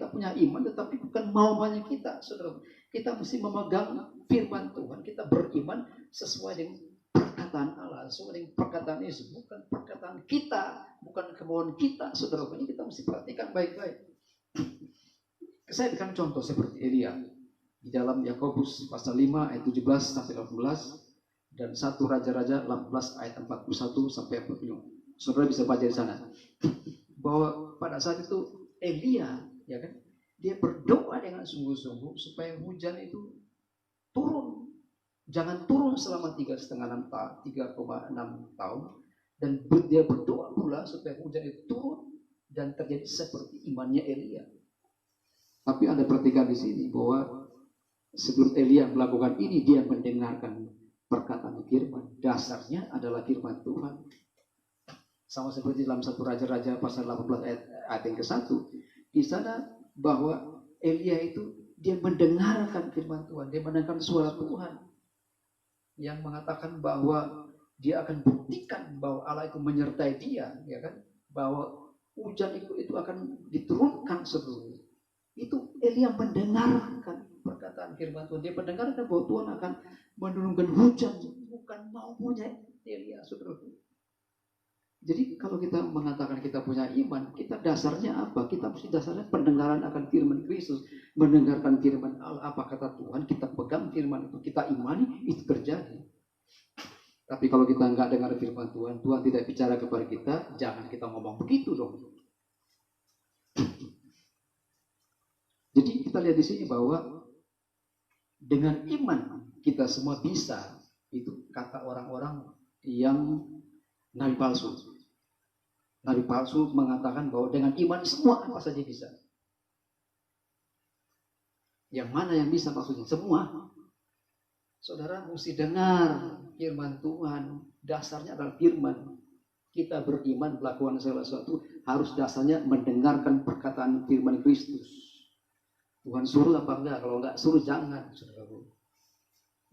punya iman, tetapi bukan mau-maunya kita, saudara. Kita mesti memegang firman Tuhan. Kita beriman sesuai dengan perkataan Allah, sesuai dengan perkataan Yesus, bukan perkataan kita, bukan kemauan kita, saudara. Ini kita mesti perhatikan baik-baik. Saya berikan contoh seperti Elia di dalam Yakobus pasal 5 ayat 17 sampai 18 dan 1 Raja-Raja 18 ayat 41 sampai 45. Saudara bisa baca di sana bahwa pada saat itu Elia, ya kan, dia berdoa dengan sungguh-sungguh supaya hujan itu turun. Jangan turun selama 3,6 tahun. Dan dia berdoa pula supaya hujan itu turun dan terjadi seperti imannya Elia. Tapi ada perhatikan di sini bahwa sebelum Elia melakukan ini, dia mendengarkan perkataan firman. Dasarnya adalah firman Tuhan. Sama seperti dalam 1 Raja-Raja pasal 18 ayat yang ke-1. Di sana bahwa Elia itu dia mendengarkan firman Tuhan, dia mendengarkan suara Tuhan yang mengatakan bahwa dia akan buktikan bahwa Allah itu menyertai dia, ya kan? Bahwa hujan itu akan diturunkan sebelumnya. Itu Elia mendengarkan perkataan firman Tuhan. Dia mendengarkan bahwa Tuhan akan menurunkan hujan, bukan maunya Elia, saudara. Jadi kalau kita mengatakan kita punya iman, kita dasarnya apa? Kita mesti dasarnya pendengaran akan firman Kristus, mendengarkan firman Allah, apa kata Tuhan, kita pegang firman itu, kita imani, itu terjadi. Tapi kalau kita nggak dengar firman Tuhan, Tuhan tidak bicara kepada kita, jangan kita ngomong begitu dong. Jadi kita lihat di sini bahwa dengan iman kita semua bisa, itu kata orang-orang yang nabi palsu. Nabi palsu mengatakan bahwa dengan iman semua apa saja bisa. Yang mana yang bisa maksudnya? Semua. Saudara mesti dengar firman Tuhan. Dasarnya adalah firman. Kita beriman melakukan segala sesuatu harus dasarnya mendengarkan perkataan firman Kristus. Tuhan suruh apa enggak? Kalau enggak suruh jangan. Saudara.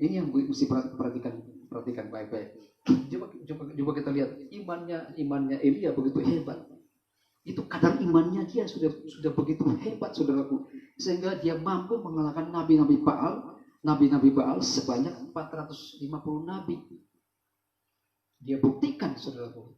Ini yang mesti perhatikan baik-baik. Coba kita lihat imannya Elia begitu hebat. Itu kadar imannya dia sudah begitu hebat, saudaraku, sehingga dia mampu mengalahkan nabi-nabi Baal sebanyak 450 nabi. Dia buktikan, saudaraku,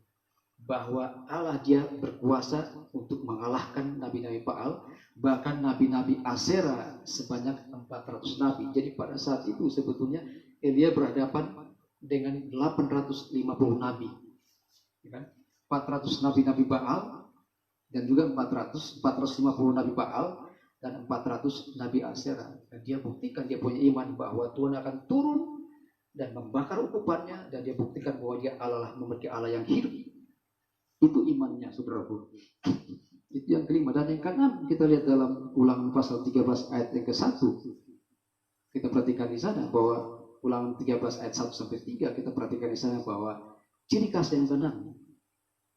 bahwa Allah dia berkuasa untuk mengalahkan nabi-nabi Baal, bahkan nabi-nabi Asera sebanyak 400 nabi. Jadi pada saat itu sebetulnya Elia berhadapan dengan 850 nabi, 400 nabi-nabi Baal dan juga 450 nabi Baal dan 400 nabi Asera. Dan dia buktikan dia punya iman bahwa Tuhan akan turun dan membakar ukupannya, dan dia buktikan bahwa dia Allah, memiliki Allah yang hidup. Itu imannya, saudaraku. Itu yang kelima. Dan yang keenam kita lihat dalam Ulangan pasal 13 ayat yang ke-1. Kita perhatikan di sana bahwa Ulangan 13 ayat 1 sampai 3, kita perhatikan di sana bahwa ciri khas yang benar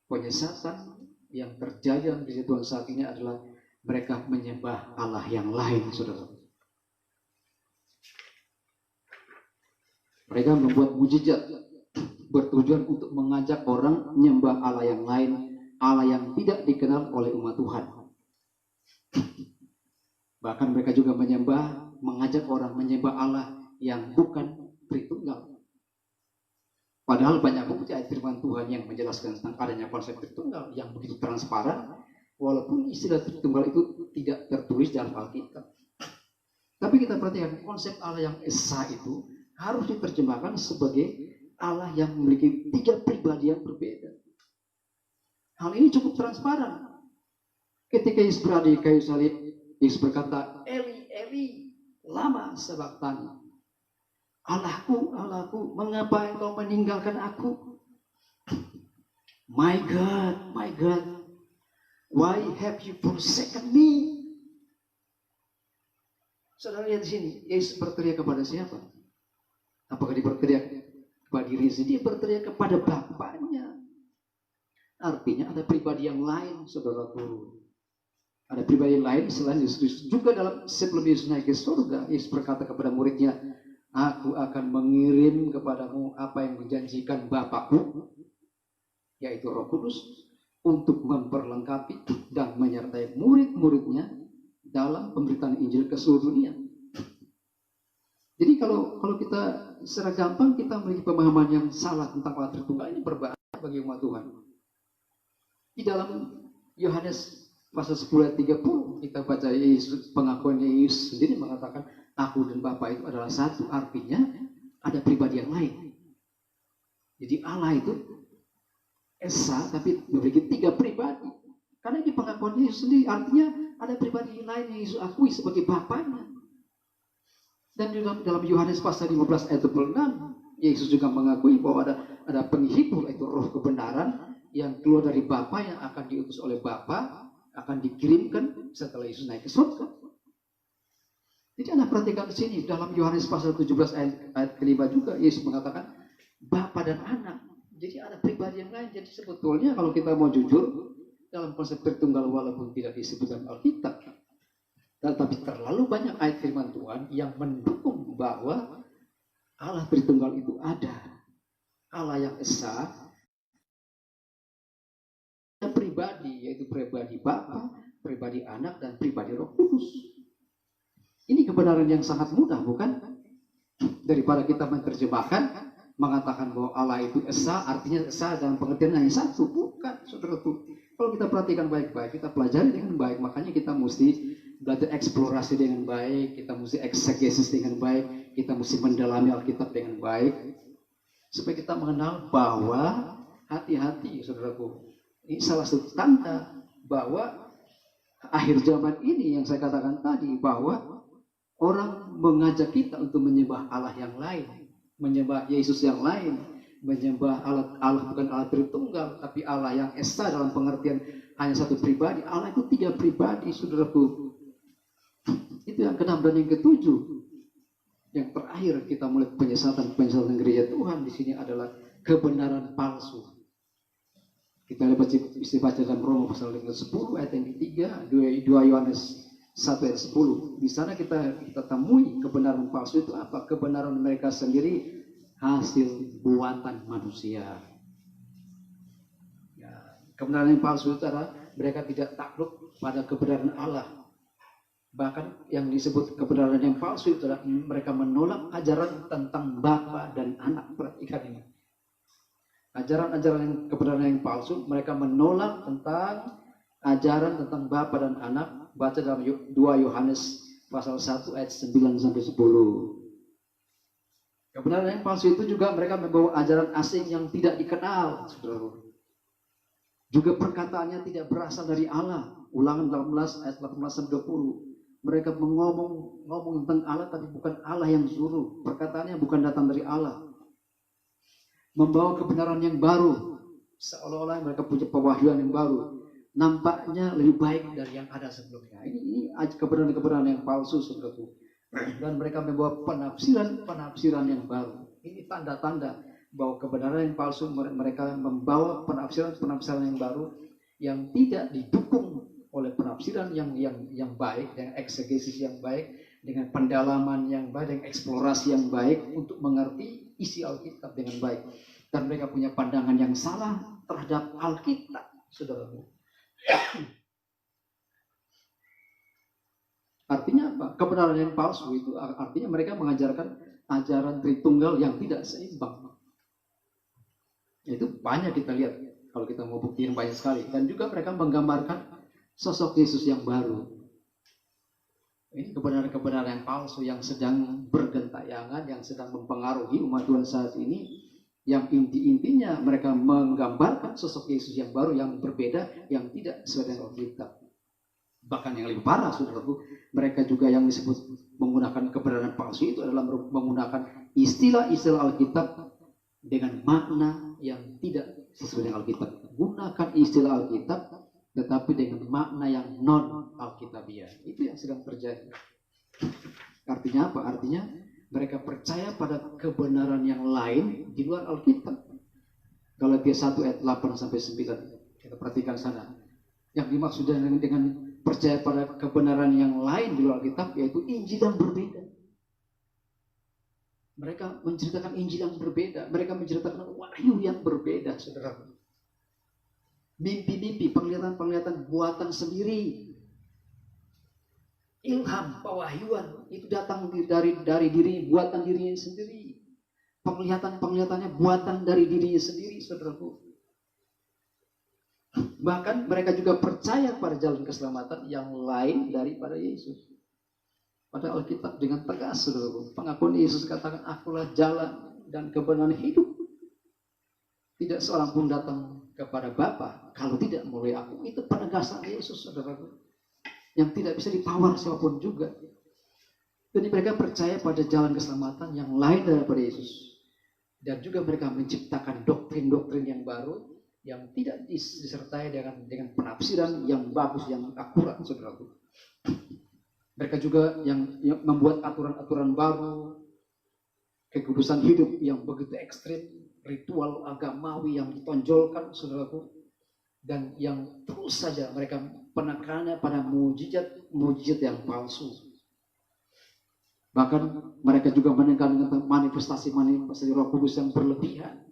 penyesatan yang terjadi dalam Tuhan saat ini adalah mereka menyembah Allah yang lain, saudara. Mereka membuat mujizat bertujuan untuk mengajak orang menyembah Allah yang lain, Allah yang tidak dikenal oleh umat Tuhan. Bahkan mereka juga mengajak orang menyembah Allah yang bukan Tritunggal. Padahal banyak bukti ayat firman Tuhan yang menjelaskan tentang adanya konsep Tritunggal yang begitu transparan, walaupun istilah Tritunggal itu tidak tertulis dalam Alkitab. Tapi kita perhatikan konsep Allah yang esa itu harus diterjemahkan sebagai Allah yang memiliki 3 pribadi yang berbeda. Hal ini cukup transparan. Ketika Yesus berada di kayu salib, Yesus berkata, Eli, Eli, lama sabachthani. Allahku, Allahku, mengapa engkau meninggalkan aku? My God, why have you forsaken me? Saudara lihat di sini, Yesus berteriak kepada siapa? Apakah dia berteriak kepada diri sendiri? Dia berteriak kepada Bapaknya. Artinya ada pribadi yang lain, saudaraku. Ada pribadi yang lain selain Yesus. Juga sebelum Yesus naik ke surga, Yesus berkata kepada muridnya, Aku akan mengirim kepadamu apa yang menjanjikan Bapakku, yaitu Roh Kudus, untuk memperlengkapi dan menyertai murid-muridnya dalam pemberitaan Injil ke seluruh dunia. Jadi kalau kita secara gampang kita memiliki pemahaman yang salah tentang Allah Tritunggal, ini berbahaya bagi umat Tuhan. Di dalam Yohanes pasal 10 ayat 30 kita baca Yesus, pengakuan Yesus sendiri mengatakan aku dan Bapa itu adalah satu. Artinya ada pribadi yang lain. Jadi Allah itu esa tapi memiliki 3 pribadi. Karena di pengakuan Yesus sendiri artinya ada pribadi lain yang Yesus akui sebagai Bapaknya. Dan dalam Yohanes pasal 15 ayat 26 Yesus juga mengakui bahwa ada penghibur, itu Roh kebenaran yang keluar dari Bapa, yang akan diutus oleh Bapa, akan dikirimkan setelah Yesus naik ke surga. Jadi Anda perhatikan di sini dalam Yohanes pasal 17 ayat kelima juga Yesus mengatakan Bapa dan Anak. Jadi ada pribadi yang lain. Jadi sebetulnya kalau kita mau jujur dalam konsep Tritunggal walaupun tidak disebutkan Alkitab, tetapi terlalu banyak ayat firman Tuhan yang mendukung bahwa Allah Tritunggal itu ada. Allah yang esa, pribadi, yaitu pribadi Bapa, pribadi Anak, dan pribadi Roh Kudus. Ini kebenaran yang sangat mudah, bukan? Daripada kita menerjemahkan, mengatakan bahwa Allah itu esa, artinya esa dalam pengertian hanya satu. Bukan, saudaraku. Kalau kita perhatikan baik-baik, kita pelajari dengan baik, makanya kita mesti belajar eksplorasi dengan baik, kita mesti eksegesis dengan baik, kita mesti mendalami Alkitab dengan baik. Supaya kita mengenal bahwa hati-hati, saudaraku. Ini salah satu tanda bahwa akhir zaman ini yang saya katakan tadi, bahwa orang mengajak kita untuk menyembah Allah yang lain, menyembah Yesus yang lain, menyembah Allah bukan Allah Tritunggal, tapi Allah yang esa dalam pengertian hanya satu pribadi. Allah itu 3 pribadi, saudaraku. Itu yang ke-6 dan yang ke-7. Yang terakhir kita mulai penyesatan gereja Tuhan di sini adalah kebenaran palsu. Kita baca dalam Roma pasal 10 ayat yang ketiga, 2 Yohanes 1 ayat 10. Di sana kita temui kebenaran palsu itu apa? Kebenaran mereka sendiri hasil buatan manusia. Ya, kebenaran yang palsu itu adalah mereka tidak takluk pada kebenaran Allah. Bahkan yang disebut kebenaran yang palsu itu adalah mereka menolak ajaran tentang Bapa dan Anak. Perhatikan ini. Ajaran-ajaran yang kebenaran yang palsu, mereka menolak tentang ajaran tentang Bapa dan Anak. Baca dalam 2 Yohanes pasal 1 ayat 9 sampai 10. Kebenaran yang palsu itu juga mereka membawa ajaran asing yang tidak dikenal, saudara. Juga perkataannya tidak berasal dari Allah. Ulangan 18 ayat 18 sampai 20. Mereka ngomong tentang Allah, tapi bukan Allah yang suruh. Perkataannya bukan datang dari Allah. Membawa kebenaran yang baru, seolah-olah mereka punya pewahyuan yang baru, nampaknya lebih baik dari yang ada sebelumnya. Ini kebenaran-kebenaran yang palsu, saudaraku. Dan mereka membawa penafsiran yang baru. Ini tanda-tanda bahwa kebenaran yang palsu, mereka membawa penafsiran yang baru yang tidak didukung oleh penafsiran yang baik, yang eksegesis yang baik, dengan pendalaman yang baik, dengan eksplorasi yang baik untuk mengerti isi Alkitab dengan baik. Dan mereka punya pandangan yang salah terhadap Alkitab, saudaraku. Artinya apa? Kebenaran yang palsu itu artinya mereka mengajarkan ajaran Tritunggal yang tidak seimbang. Itu banyak kita lihat kalau kita mau buktiin banyak sekali. Dan juga mereka menggambarkan sosok Yesus yang baru. Ini kebenaran-kebenaran yang palsu yang sedang bergentayangan, yang sedang mempengaruhi umat Tuhan saat ini. Yang intinya mereka menggambarkan sosok Yesus yang baru, yang berbeda, yang tidak sesuai dengan Alkitab. Bahkan yang lebih parah, saudaraku, mereka juga yang disebut menggunakan kebenaran palsu itu adalah menggunakan istilah-istilah Alkitab dengan makna yang tidak sesuai dengan Alkitab. Gunakan istilah Alkitab tetapi dengan makna yang non Alkitabiah. Itu yang sedang terjadi. Artinya apa? Artinya mereka percaya pada kebenaran yang lain di luar Alkitab. Galatia 1 ayat 8 sampai 9. Kita perhatikan sana. Yang dimaksud dengan percaya pada kebenaran yang lain di luar Alkitab yaitu Injil yang berbeda. Mereka menceritakan Injil yang berbeda. Mereka menceritakan wahyu yang berbeda, saudara. Mimpi-mimpi, penglihatan-penglihatan buatan sendiri. Ilham, pewahyuan itu datang dari diri, buatan dirinya sendiri. Penglihatan-penglihatannya buatan dari dirinya sendiri, saudaraku. Bahkan mereka juga percaya pada jalan keselamatan yang lain daripada Yesus. Pada Alkitab dengan tegas, saudaraku, pengakuan Yesus katakan, akulah jalan dan kebenaran hidup. Tidak seorang pun datang kepada Bapa kalau tidak melalui aku. Itu penegasan Yesus, saudaraku, yang tidak bisa ditawar siapapun juga. Jadi mereka percaya pada jalan keselamatan yang lain daripada Yesus. Dan juga mereka menciptakan doktrin-doktrin yang baru yang tidak disertai dengan penafsiran yang bagus, yang akurat, saudaraku. Mereka juga yang membuat aturan-aturan baru, kekudusan hidup yang begitu ekstrim, ritual agamawi yang ditonjolkan, saudaraku, dan yang terus saja mereka penekanannya pada mujizat yang palsu. Bahkan mereka juga menekankan tentang manifestasi Roh Kudus yang berlebihan,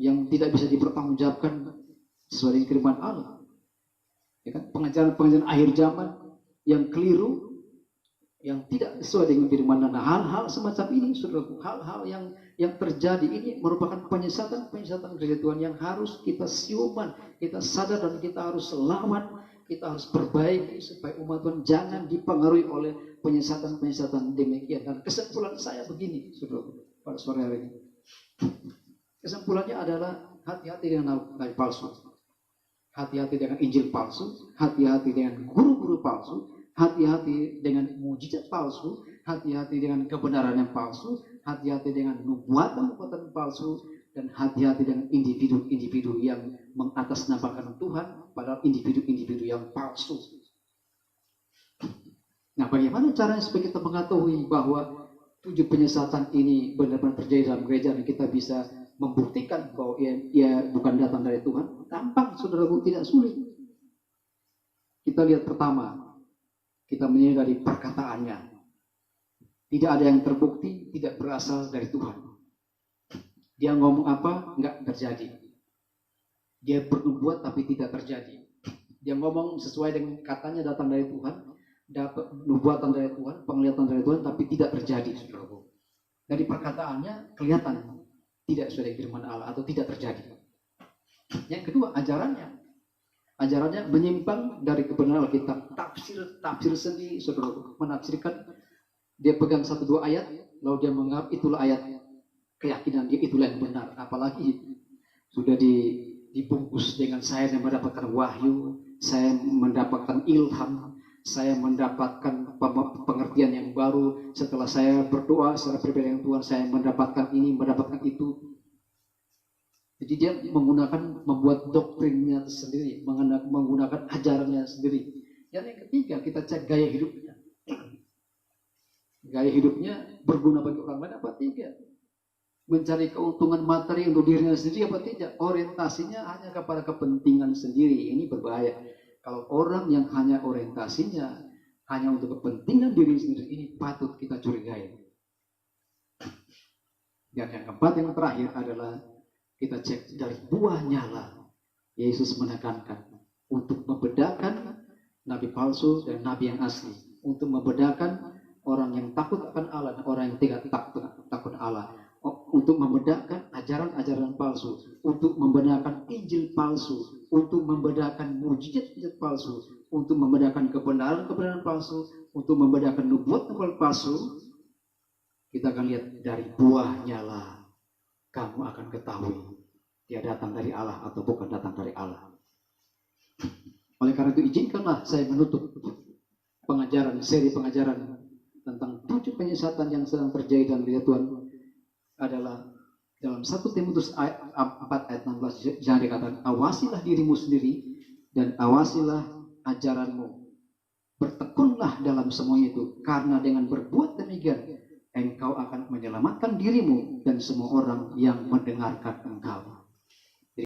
yang tidak bisa dipertanggungjawabkan sesuai dengan firman Allah. Ya kan? Pengajaran-pengajaran akhir zaman yang keliru, yang tidak sesuai dengan firman Allah. Hal-hal semacam ini, saudaraku, hal-hal yang terjadi ini merupakan penyesatan gereja Tuhan yang harus kita siuman, kita sadar dan kita harus lawan, kita harus perbaiki supaya umat Tuhan jangan dipengaruhi oleh penyesatan demikian. Dan kesimpulan saya begini, saudaraku, pada sore hari ini. Kesimpulannya adalah hati-hati dengan nabi palsu, hati-hati dengan Injil palsu, hati-hati dengan guru-guru palsu, hati-hati dengan mujizat palsu, hati-hati dengan kebenaran yang palsu, hati-hati dengan nubuatan-nubuatan palsu, dan hati-hati dengan individu-individu yang mengatasnamakan Tuhan padahal individu-individu yang palsu. Nah, bagaimana caranya supaya kita mengetahui bahwa 7 penyesatan ini benar-benar terjadi dalam gereja dan kita bisa membuktikan bahwa ia bukan datang dari Tuhan? Gampang, saudaraku, tidak sulit. Kita lihat pertama, kita menilai dari perkataannya. Tidak ada yang terbukti tidak berasal dari Tuhan. Dia ngomong apa, enggak terjadi. Dia bernubuat tapi tidak terjadi. Dia ngomong sesuai dengan katanya datang dari Tuhan, dapat nubuatan dari Tuhan, penglihatan dari Tuhan, tapi tidak terjadi, saudaraku. Dari perkataannya kelihatan tidak sesuai dengan firman Allah atau tidak terjadi. Yang kedua, ajarannya. Ajarannya menyimpang dari kebenaran Alkitab. Tafsir sendiri, saudaraku. Menafsirkan, dia pegang 1-2 ayat, lalu dia menganggap itulah ayat keyakinan dia, itulah yang benar. Apalagi sudah dibungkus dengan saya yang mendapatkan wahyu, saya mendapatkan ilham, saya mendapatkan pengertian yang baru setelah saya berdoa secara pribadi dengan Tuhan, saya mendapatkan ini, mendapatkan itu. Jadi dia membuat doktrinnya sendiri, menggunakan ajarannya sendiri. Dan yang ketiga, kita cek gaya hidupnya. Gaya hidupnya berguna bagi orang lain apa tidak? Mencari keuntungan materi untuk dirinya sendiri apa tidak? Orientasinya hanya kepada kepentingan sendiri. Ini berbahaya. Kalau orang yang hanya orientasinya hanya untuk kepentingan diri sendiri, ini patut kita curigai. Dan yang keempat, yang terakhir adalah kita cek dari buah nyala. Yesus menekankan untuk membedakan nabi palsu dan nabi yang asli, untuk membedakan orang yang takut akan Allah dan orang yang tidak takut Allah, untuk membedakan ajaran-ajaran palsu, untuk membedakan Injil palsu, untuk membedakan mujizat-mujizat palsu, untuk membedakan kebenaran-kebenaran palsu, untuk membedakan nubuat-nubuat palsu. Kita akan lihat dari buahnya lah kamu akan ketahui dia datang dari Allah atau bukan datang dari Allah. Oleh karena itu, izinkanlah saya menutup seri pengajaran tentang 7 penyesatan yang sedang terjadi dalam gereja Tuhan adalah dalam 1 Timotius 4 ayat 16, jangan dikatakan awasilah dirimu sendiri dan awasilah ajaranmu, bertekunlah dalam semuanya itu, karena dengan berbuat demikian engkau akan menyelamatkan dirimu dan semua orang yang mendengarkan engkau.